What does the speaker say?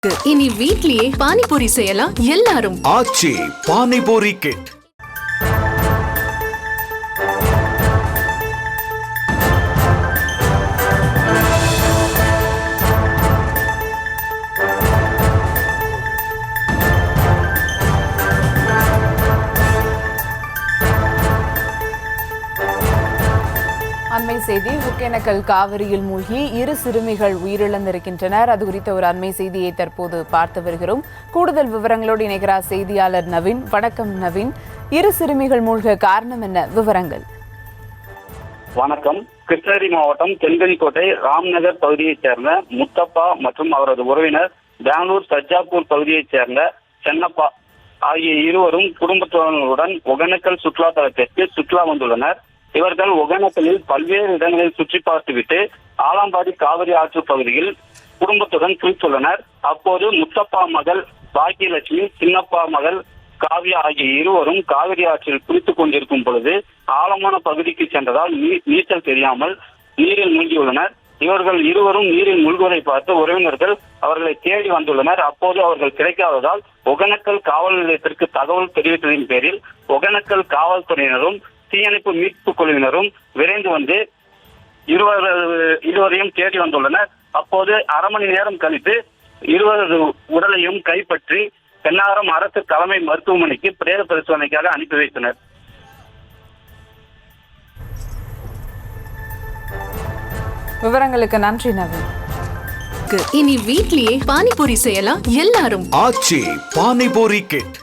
இனி வீட்லயே பானிபூரி செய்யலாம் எல்லாரும். ஆச்சி பானிபூரி கிட். அண்மை செய்தி. ஒகேனக்கல் காவிரியில் மூழ்கி 2 சிறுமிகள் உயிரிழந்திருக்கின்றனர். அது குறித்த ஒரு அண்மை செய்தியை தற்போது பார்த்து வருகிறோம். கூடுதல் விவரங்களோடு இணைகிறார் செய்தியாளர் நவீன். வணக்கம் நவீன். 2 சிறுமிகள் மூழ்க காரணம் என்ன? விவரங்கள். வணக்கம். கிருஷ்ணகிரி மாவட்டம் தென்கனிக்கோட்டை ராம்நகர் பகுதியைச் சேர்ந்த முத்தப்பா மற்றும் அவரது உறவினர் பெங்களூர் சஜ்ஜாப்பூர் பகுதியைச் சேர்ந்த சென்னப்பா ஆகிய இருவரும் குடும்பத்தினருடன் ஒகேனக்கல் சுற்றுலா தலத்திற்கு சுற்றுலா வந்துள்ளனர். இவர்கள் ஒகேனக்கலில் பல்வேறு இடங்களில் சுற்றி பார்த்துவிட்டு ஆலாம்பாடி காவிரி ஆற்று பகுதியில் குடும்பத்துடன் குளித்துள்ளனர். அப்போது முத்தப்பா மகள் பாக்கியலட்சுமி, சின்னப்பா மகள் காவியா ஆகிய இருவரும் காவிரி ஆற்றில் குளித்துக் கொண்டிருக்கும் பொழுது ஆழமான பகுதிக்கு சென்றதால் நீச்சல் தெரியாமல் நீரில் மூழ்கியுள்ளனர். இவர்கள் இருவரும் நீரில் மூழ்குவதை பார்த்து உறவினர்கள் அவர்களை தேடி வந்துள்ளனர். அப்போது அவர்கள் கிடைக்காததால் ஒகேனக்கல் காவல் நிலையத்திற்கு தகவல் தெரிவித்ததின் பேரில் ஒகேனக்கல் காவல்துறையினரும் தீயணைப்பு மீட்பு குழுவினரும் விரைந்து வந்து இருவரையும் தேடி வந்துள்ளனர். அப்போது அரை மணி நேரம் கழித்து இருவரது உடலையும் கைப்பற்றி பெண்ணாகரம் அரசு தலைமை மருத்துவமனைக்கு பிரேத பரிசோதனைக்காக அனுப்பி வைத்தனர். விவரங்களுக்கு நன்றி நவீன். இனி வீட்லயே பானிபூரி செய்யலாம் எல்லாரும். ஆச்சி பானிபூரி கிட்.